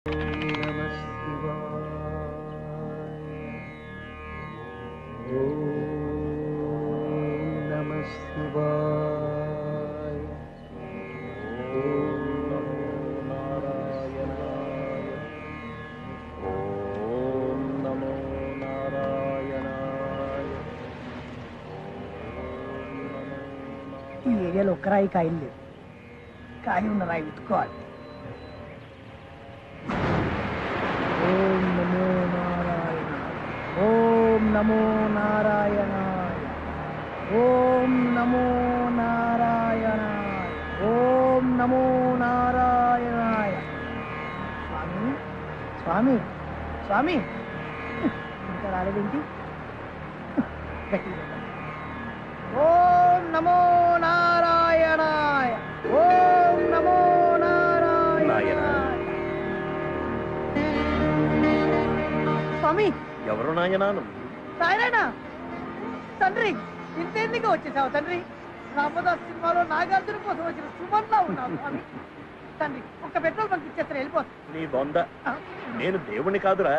ఈ ఏరియాలో ఒక్క రాయి కాయలు లేవు. కాయ ఉన్న రాయి వెతుక్కోవాలి. ఓం నమో నారాయణ, ఓం నమో నారాయణాయ, ఓం నమో నారాయణాయ, ఓం నమో నారాయణాయ. స్వామి స్వామి స్వామి, ఇంకా రాలేదేంటి? ఓం నమో నారాయణాయ, ఓం నమో నారాయణాయ. స్వామి ఎవరు నాయనాను? నారాయణ తండ్రి, ఇంతెందుకు వచ్చేసావు తండ్రి? రామదాస్ సినిమాలో నాగార్జున కోసం వచ్చిన సుమన్లా ఉన్నావు స్వామి. తండ్రి ఒక్క పెట్రోల్ బంక్ ఇచ్చేస్తారు, వెళ్ళిపోతా. నీ బొంద, నేను దేవుని కాదురా,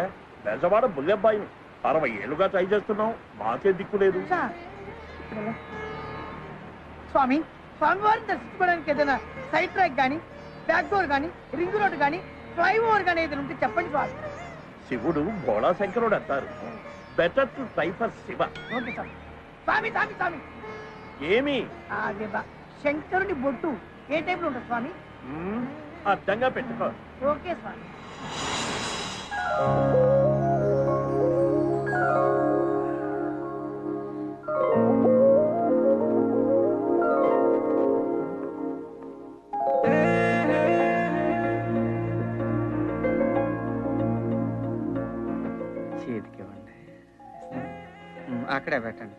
బెజవాడ బుల్లెబ్బాయిని. 60 ఏళ్ళుగా ట్రై చేస్తున్నావు, మాకే దిక్కు లేదు. స్వామి, స్వామివారిని దర్శించుకోవడానికి ఏదైనా సైడ్ ట్రాక్ కానీ, బ్యాక్ డోర్ కానీ, రింగ్ రోడ్ కానీ, ఫ్లైఓవర్ కానీ ఏదైనా ఉంటే చెప్పండి స్వామి. శివుడు బోళా శంకరుడు అంటారు. Better to try for Shiva. Okay స్వామి. స్వామి స్వామి స్వామి, ఏమి? అదే శంకరుని బొట్టు ఏ టైంలో ఉంటుంది స్వామి? అర్థంగా పెట్టుకో. ఓకే స్వామి. అక్కడే పెట్టండి.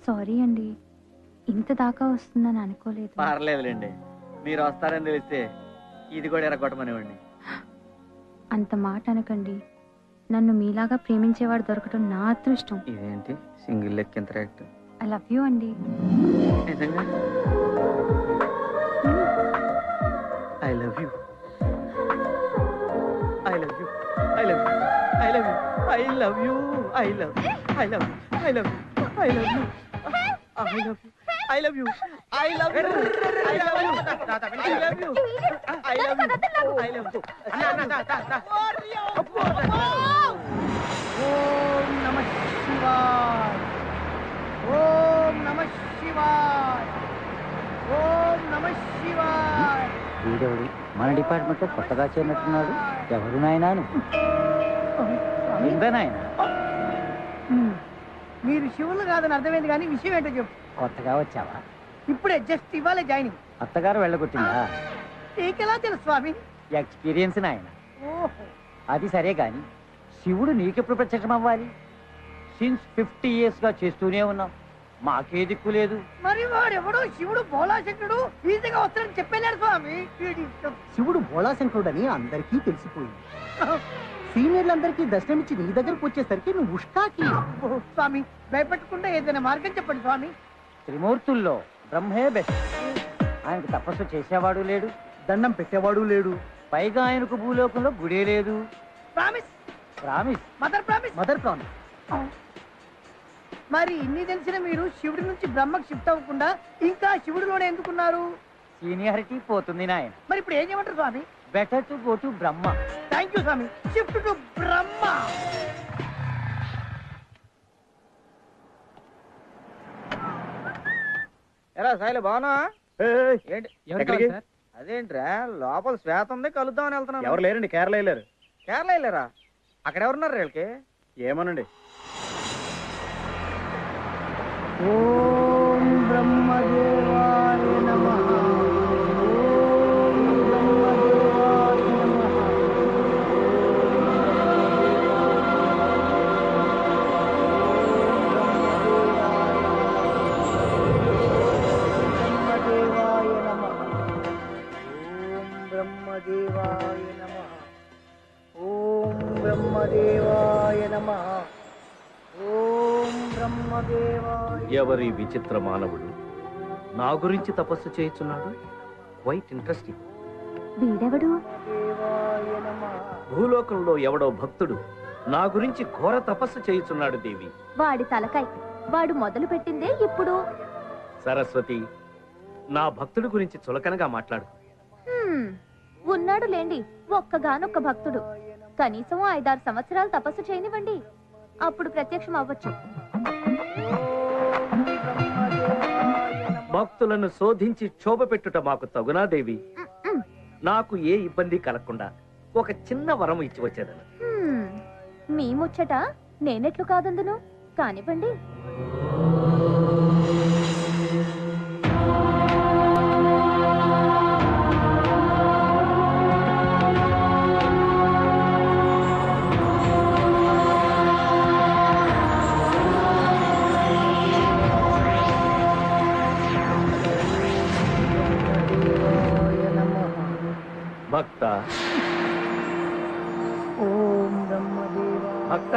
సారీ అండి, ఇంత దాకా వస్తుందని అనుకోలేదు. పర్లేదులేండి, మీరు వస్తారని తెలిస్తే ఇది కూడా ఎరగొట్టమనివ్వండి. అంత మాట అనకండి. నన్ను మీలాగా ప్రేమించేవాడు దొరకటం నా అదృష్టం. ఇదేంటి సింగిల్ లెక్క ఎంత రేట్? ఐ లవ్ యూ అండి. నిజంగా I love you, I love you, I love you, I love you, I love you, I love you, I love you, I love you, I love you, I love you, I love you, I love you, I love you, I love you, I love you. ఓం నమః శివాయ, ఓం నమః శివాయ, ఓం నమః శివాయ. వీడెవడు మన department లో కొత్తగా చేరినట్టున్నాడు? ఎవరు నాయనాను? నాయన మీరు శివులు కాదని అర్థమైంది, కానీ విషయం ఏంటో చెప్పు. కొత్తగా వచ్చావా? ఇప్పుడే జస్ట్ ఇవ్వాలే జాయినింగ్. అత్తగారు వెళ్ళగొట్టిందా? నీకెలా తెలుసు స్వామి? ఎక్స్పీరియన్స్ నాయన. ఓహో, అది సరే గాని శివుడు నీకెప్పుడు ప్రత్యక్షం అవ్వాలి? సిన్స్ 50 years గా చేస్తూనే ఉన్నాం, మాకే దిక్కు లేదు. మరి వాడెవడో శివుడు బోళాశంకరుడు ఈజీగా వస్తాడని చెప్పలేరు స్వామి. శివుడు బోళాశంకరుడని అందరికీ తెలిసిపోయింది. సీనియర్లందరికీ దర్శనమిచ్చి నీ దగ్గరకు వచ్చేసరికి నువ్వు ఉష్కాకి. స్వామి భయపెట్టకుండా ఏదైనా మార్గం చెప్పండి స్వామి. త్రిమూర్తుల్లో బ్రహ్మే బెస్ట్. ఆయనకు తపస్సు చేసేవాడు లేడు, దండం పెట్టేవాడు లేడు, పైగా ఆయనకు భూలోకంలో గుడే లేదు. Promise, promise, mother promise, mother promise. మరి ఇన్ని తెలిసిన మీరు శివుడి నుంచి బ్రహ్మకు షిఫ్ట్ అవ్వకుండా ఇంకా శివుడిలోనే ఎందుకున్నారు? సీనియారిటీ పోతుంది నాయన. మరి ఇప్పుడు ఏం చేయమంటారు స్వామి? Better to go to Brahma. Thank you స్వామి. Shift to Brahma. ఎలా సాయిలు బాగున్నా? ఎక్కడికి? అదేంట్రా లోపల శ్వేత ఉంది, కలుద్దామని వెళ్తున్నాను. ఎవరు లేరండి, కేరళ వెళ్ళారు. కేరళ వెళ్ళారా? అక్కడ ఎవరున్నారు వీళ్ళకి? ఏమోనండి. ఓం బ్రహ్మదేవాయ నమః, ఓం బ్రహ్మదేవాయ నమః. బ్రహ్మదేవాయ నమః, ఓం బ్రహ్మదేవాయ నమః, ఓం బ్రహ్మదేవాయ నమః, ఓం బ్రహ్మదేవాయ. ఎవరి విచిత్ర మానవుడు నా గురించి తపస్సు చేయుచున్నాడు? Quite interesting. వీడెవడు? భూలోకంలో ఎవడో భక్తుడు నా గురించి ఘోర తపస్సు చేయుచున్నాడు దేవి. వాడి తలకాయ్. వాడు మొదలు పెట్టిందే ఇప్పుడు. సరస్వతి, నా భక్తుడి గురించి చులకనగా మాట్లాడు. ఉన్నాడు లేండి ఒక్కగానొక్క భక్తుడు. కనీసం 5-6 సంవత్సరాలు తపస్సు చేయనివ్వండి, అప్పుడు ప్రత్యక్షం అవ్వచ్చు. భక్తులను శోధించి క్షోభ పెట్టుట మాకు తగునా దేవి? నాకు ఏ ఇబ్బంది కలగకుండా ఒక చిన్న వరం ఇచ్చి వచ్చేదను. మీ ముచ్చట నేనెట్లు కాదందును, కానివ్వండి. భక్త ఓం బ్రహ్మదేవా భక్త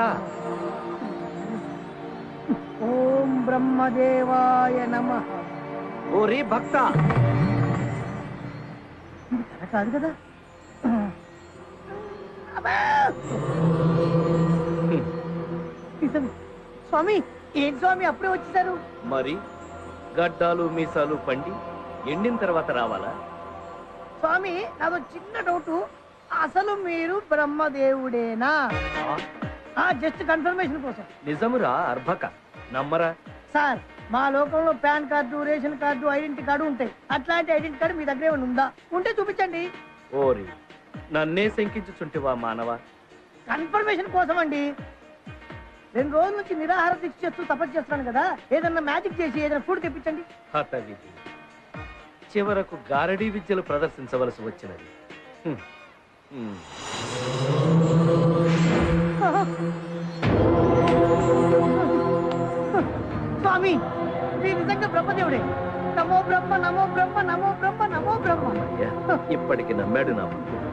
ఓం బ్రహ్మదేవాయ నమః. ఓరి భక్త, ఇది కథ కాదు కదా. అబ్బా! నిజమే. స్వామి, ఏం స్వామి అప్పుడే వచ్చేసారు? మరి గడ్డాలు మీసాలు పండి ఎండిన తర్వాత రావాలా? స్వామి, నాదో చిన్న డౌట్. అసలు మీరు బ్రహ్మదేవుడేనా? జస్ట్ కన్ఫర్మేషన్ కోసం. నిజమురా అర్భక, నమ్మరా? సార్, మా లోకంలో pan card, ration card, identity card ఉంటాయి. అట్లాంటి ఐడెంటిటీ కార్డు మీ దగ్గర ఏమైనా ఉందా? ఉంటే చూపించండి. ఓరి, నన్నే శంకించుచుంటివా మానవ? కన్ఫర్మేషన్ కోసం అండి. 2 రోజుల నుంచి నిరాహార దీక్ష చేస్తూ తపస్సు చేస్తున్నాను కదా, ఏదన్నా మ్యాజిక్ చేసి ఏదైనా ఫుడ్ తెప్పించండి. హతవిధి, చివరకు గారడీ విద్యలు ప్రదర్శించవలసి వచ్చినది. స్వామి, మీరు నిజంగా బ్రహ్మదేవుడే. నమో బ్రహ్మ, నమో బ్రహ్మ, నమో బ్రహ్మ, నమో బ్రహ్మ. అయ్యా, ఇప్పటికి నమ్మాడు నా భక్తుడు.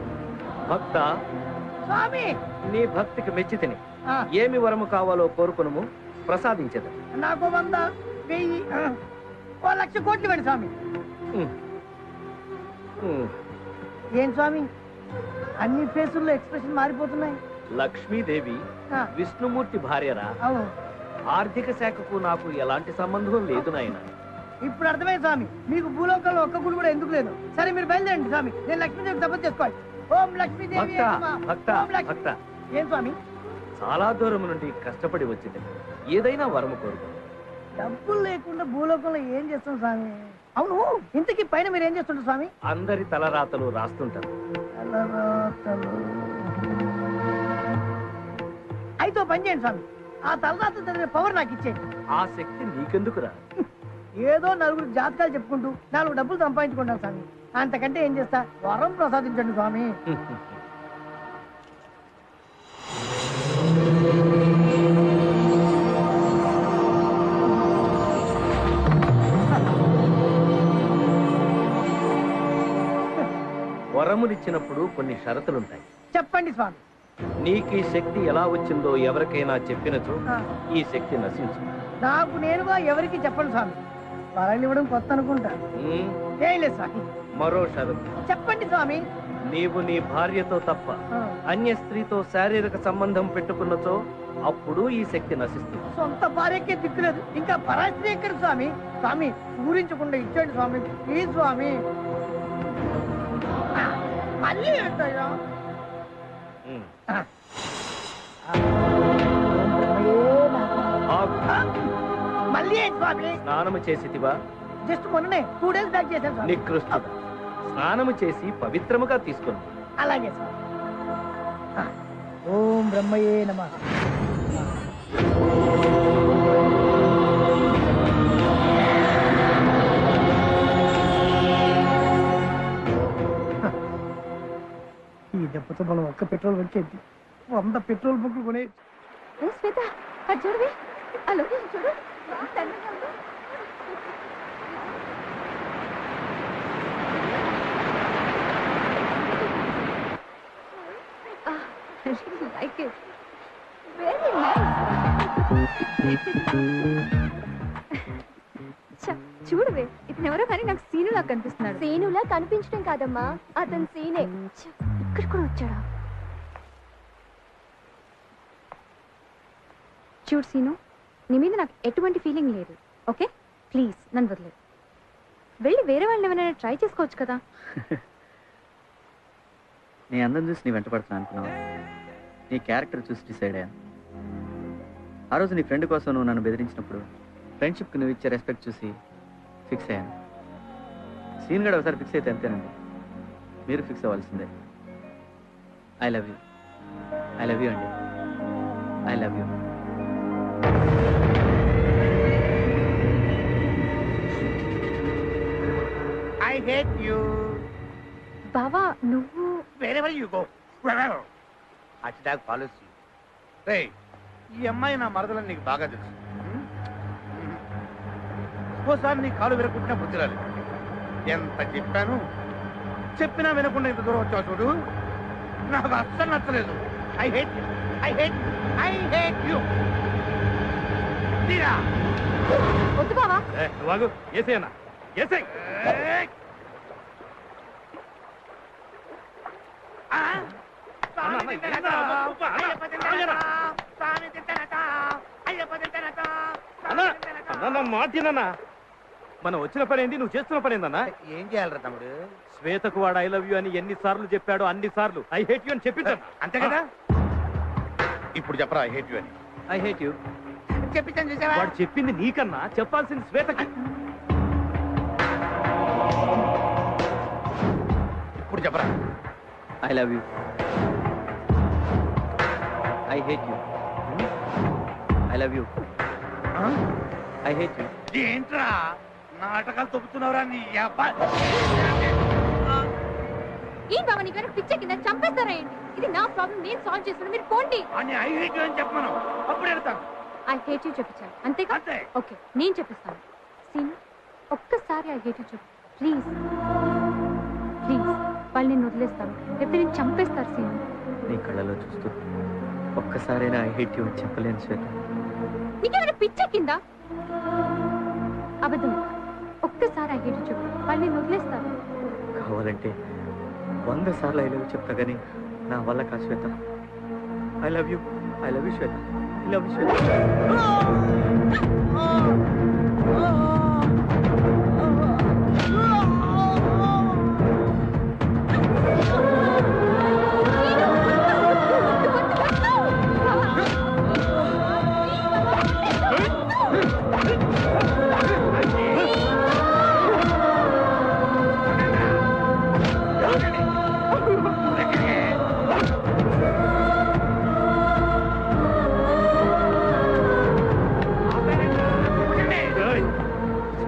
భక్త, స్వామి, నీ భక్తికి మెచ్చితిని. ఆ, ఏమి వరము కావాలో కోరుకును, ప్రసాదించదు. నాకు 100, 1000, 1,00,000 కోట్లు ఇవ్వండి స్వామి. ఏం స్వామి, అన్ని ఫేసుల్లో ఎక్స్ప్రెషన్ మారిపోతున్నాయి. లక్ష్మీదేవి ఆ, విష్ణుమూర్తి భార్యరా? అవును. ఆర్థిక శాఖకు నాకు ఎలాంటి సంబంధం లేదు నాయన. ఇప్పుడు అర్థమైంది స్వామి, మీకు భూలోకంలో ఒక్క గుడి కూడా ఎందుకు లేదు. సరే, మీరు బయలుదేరండి స్వామి. నేను లక్ష్మీదేవికి తపస్సు చేసుకోవాలి. ఓం లక్ష్మీదేవి భక్త, నమః. భక్త, ఓం లక్ష్మీ- భక్త, ఏం స్వామి? చాలా దూరం నుండి కష్టపడి వచ్చింది. ఏదైనా వరము కోరుకో. డబ్బులు లేకుండా భూలోకంలో ఏం చేస్తాం స్వామి? అవును, ఇంతకీ పైన మీరు ఏం చేస్తుంటారు స్వామి? అందరి తలరాతలు రాస్తుంటారు. తలరాతలు. అయితే ఓ పని చేయండి స్వామి, ఆ తలరాతలు చదివే పవర్ నాకు ఇచ్చేయండి. ఆ శక్తి నీకెందుకురా? ఏదో 4 జాతకాలు చెప్పుకుంటూ 4 డబ్బులు సంపాదించుకుంటాను స్వామి. అంతకంటే ఏం చేస్తా? వరం ప్రసాదించండి స్వామి. వరములిచ్చినప్పుడు కొన్ని షరతులుంటాయి. చెప్పండి స్వామి. నీకు ఈ శక్తి ఎలా వచ్చిందో ఎవరికైనా చెప్పినచో ఆ, ఈ శక్తి నశించు. నాకు నేనుగా ఎవరికి చెప్పండి స్వామి. వరాలు ఇవ్వడం కొత్త అనుకుంటా. ఉమ్, ఏం లేదు స్వామి. మరో షరతు. చెప్పండి స్వామి. నీవు నీ భార్యతో తప్ప ఆ, అన్య స్త్రీతో శారీరక సంబంధం పెట్టుకున్నచో అప్పుడు ఈ శక్తి నశిస్తుంది. సొంత భార్యకే దిక్కులేదు, ఇంకా పరాస్త్రీ ఎక్కడ స్వామి? స్వామి, ఊరించకుండా ఇచ్చేయండి స్వామి, ప్లీజ్ స్వామి. ఆ, మళ్ళీ ఏంటయ్యా? ఉమ్. ఆ. ఆగు. ఆ, మళ్ళీ ఏంటి స్వామి? స్నానము చేసితివా? జస్ట్ మొన్ననే 2 డేస్ బ్యాక్ చేశాను స్వామి. నికృష్టుడా, స్నానము చేసి పవిత్రముగా తీసుకుని అలాగే స్వామి. ఆ, ఓం బ్రహ్మయే నమః. ఈ దెబ్బతో మనం ఒక్క పెట్రోల్ వచ్చేది 100 పెట్రోల్ బుక్లు కొనే. శ్వేత, అది చూడవే, ఆ లొకేషన్ చూడు. ఎంత అందంగా ఉందో. I like it. Very nice. చూడవే ఇతను ఎవరో కానీ నాకు సీనులా కనిపిస్తున్నాడు. సీనులా కనిపించడం కాదమ్మా, అతను సీనే. ఇక్కడ కూడా వచ్చాడా? చూడు సీను, నీ మీద నాకు ఎటువంటి ఫీలింగ్ లేదు. ఓకే ప్లీజ్ నన్ను వదిలేదు. వెళ్ళి వేరే వాళ్ళని ఏమైనా ట్రై చేసుకోవచ్చు కదా. నీ అందం చూసి నీ వెంట పడుతున్నా అనుకున్నావా? నీ క్యారెక్టర్ చూసి డిసైడ్ అయ్యాను. ఆ రోజు నీ ఫ్రెండ్ కోసం నువ్వు నన్ను బెదిరించినప్పుడు ఫ్రెండ్షిప్కి నువ్వు ఇచ్చే రెస్పెక్ట్ చూసి ఫిక్స్ అయ్యాను. సీన్ గడ ఒకసారి ఫిక్స్ అయితే అంతేనండి, మీరు ఫిక్స్ అవ్వాల్సిందే. I love you. I love you అండి. I love you. I hate you. బావా నువ్వు wherever you go. Attack policy. రేయ్, ఈ అమ్మాయి నా మరదలని నీకు బాగా తెలుసు. ఓసారి నీ కాలు విరగొట్టినా బుద్ధి రాలేదు. ఎంత చెప్పాను, చెప్పినా వినకుండా ఇంత దూరం వచ్చావు చూడు. నాకు అస్సలు నచ్చలేదు. I hate you. I hate you. I hate you. తీరా వద్దు బావా. నువ్వు ఏసేనా ఏసై. మాటినన్నా మనం వచ్చిన పని ఏంటి, నువ్వు చేస్తున్న పని ఏందన్నా? ఏం చేయాలరా తమ్ముడు? శ్వేతకు వాడు ఐ లవ్ యూ అని ఎన్నిసార్లు చెప్పాడో అన్ని సార్లు ఐ హేట్ యూ అని చెప్పించాను. అంతే కదా? ఇప్పుడు చెప్పరా ఐ హేట్ యూ అని. ఐ హేట్ యూ చెప్పించాను చూసావా? వాడు చెప్పింది నీకన్నా చెప్పాల్సింది శ్వేతకి. ఇప్పుడు చెప్పరా I love you. I hate you. I love you. I hate you. ఏంట్రా నాటకాలు తొప్పుతున్నావురా నీ అబ్బాయి? ఏం బావా నీకు పిచ్చ కింద చంపేస్తారా ఏంటి? ఇది నా ప్రాబ్లం, నేను సాల్వ్ చేస్తాను, మీరు పోండి. అని ఐ హేట్ యూ అని చెప్పమను, అప్పుడు వెళ్తాను. ఐ హేట్ యూ చెప్పించాను అంతేగా? అంతే. ఓకే నేను చెప్పిస్తాను. సీన్ ఒక్కసారి ఐ హేట్ యూ చెప్పు ప్లీజ్. ప్లీజ్ వాళ్ళు నేను వదిలేస్తాను, లేకపోతే నేను చంపేస్తారు. సీన్ నీ కళ్ళలో చూస్తూ ఒక్కసారైనా ఐ హేట్ యూ అని చెప్పలేను శ్వేత. నీకేమైనా పిచ్చ కింద? అబద్ధం. ఒక్కసారి ఐ హేట్ యూ చెప్పు, వాళ్ళు నేను వదిలేస్తారు. కావాలంటే 100 సార్లు ఐ లవ్ యూ చెప్తా కానీ నా వల్ల కాదు Shweta. I love you. I love you Shweta. I love you Shweta.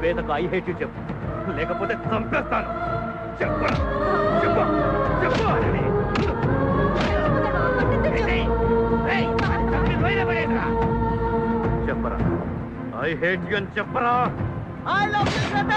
శ్వేతకు ఐ హేట్ యూ చెప్పు, లేకపోతే చంపేస్తాను. చెప్పు చెప్పు చెప్పు. చెప్పరా ఐ హేట్ యూ అని చెప్పరా. ఐ లవ్ యూ శ్వేత.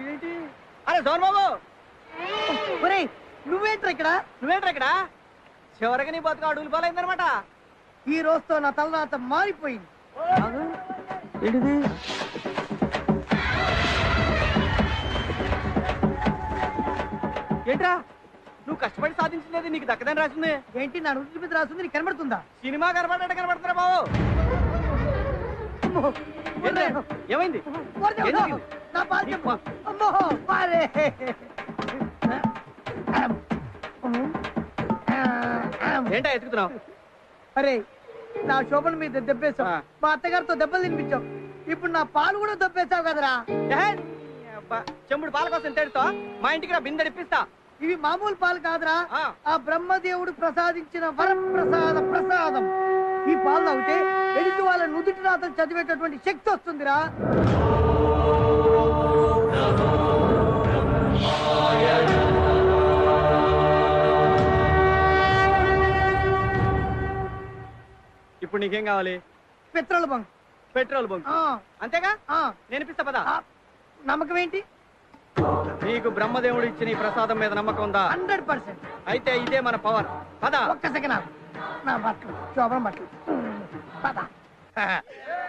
ఏంటి అరే సోన్ బాబు ఒరేయ్ నువ్వేంట్రా ఇక్కడ? నువ్వేంట్రా ఇక్కడ? చివరికి నీ బతుకు అడుగులు పాలైందనమాట. ఈ రోజుతో నా తలరాత మారిపోయింది. ఏంటిది? ఏంట్రా నువ్వు కష్టపడి సాధించినది నీకు దక్కదని రాసింది. ఏంటి నా నుదుటి మీద రాస్తుంది నీకు కనబడుతుందా? సినిమా కనబడ్డట్టు కనబడుతున్నా బాబు. అమ్మో, ఏంట్రా? ఏమైంది? ఓరి దేవుడా, ఏం జరిగింది? నా పాలు చెప్పు. అమ్మో, పాలే. ఏంటా ఎత్తుకుతున్నావు? అరే నా శోభన మీద దెబ్బేశావు, ఆ. మా అత్తగారితో దెబ్బలు తినిపించావు, ఇప్పుడు నా పాలు కూడా దెబ్బేశావు కదరా. చెంబుడు పాల కోసం తేడుతో మా ఇంటికి రా బిందె ఇప్పిస్తా. ఇవి మామూలు పాలు కాదురా, ఆ. ఆ బ్రహ్మదేవుడు ప్రసాదించిన వరప్రసాద ప్రసాదం. ఈ పాలు తాగితే ఎదుటి వాళ్ళ నుదుటి రాతలు చదివేటటువంటి శక్తి వస్తుందిరా. ఇప్పుడు నీకేం కావాలి? Petrol bunk. పెట్రోల్ బంక్ అంతేగా? నేను ఇప్పిస్తా పదా. నమ్మకం ఏంటి? నీకు బ్రహ్మదేవుడు ఇచ్చిన ఈ ప్రసాదం మీద నమ్మకం ఉందా? 100%. అయితే ఇదే మన పవర్. పద. ఒక్క సెకండ్ ఆగు. నా బట్టలు శోభన బట్టలు పద.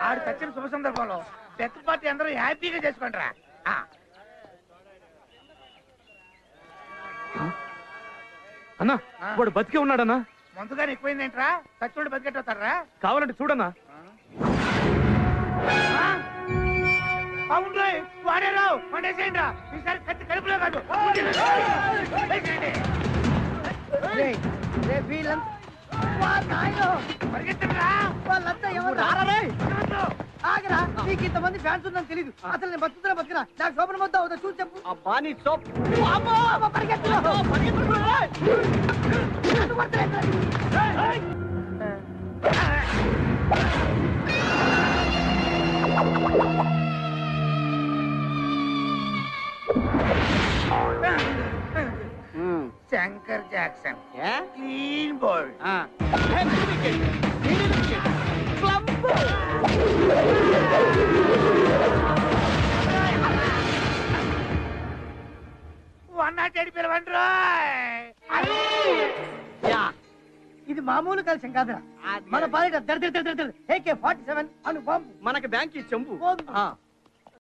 ఆడు చచ్చిన శుభ సందర్భంలో డెత్ పార్టీ అందరూ హ్యాపీగా చేసుకుంటారా? అన్నా వాడు బతికే ఉన్నాడన్నా. ముందుగానే ఎక్కువైందేంట్రా? చచ్చుడు బతికెట్టవుతారా? కావాలంటే చూడన్నా. అవును వాడేరావు వండేసేయండి రా. ఈసారి కత్తి కడుపులో కాదు. రేయ్, రేయ్ వీళ్ళంతా వా నాయనో, పరిగెత్తరా. వాళ్ళంతా ఎవరు? ఆగరా, నీకు ఇంతమంది ఫ్యాన్స్ ఉందని తెలీదు. అసలు నేను బతుకుతున్నా నాకు శోభన మొత్తం అవుతా చూసి చెప్పు. అబ్బా నీ సోప్. అమ్మ, పరిగెత్తురా. నన్ను కొడతారేంట్రా? శంకర్ జాక్సన్ ఏ? Clean bold. Head wicket, middle wicket, club. ఇది మామూలు కలిసం కాదురా, మన పాలిట AK-47 అను బాంబు. మనకి బ్యాంక్ చెంబు. బాంబు.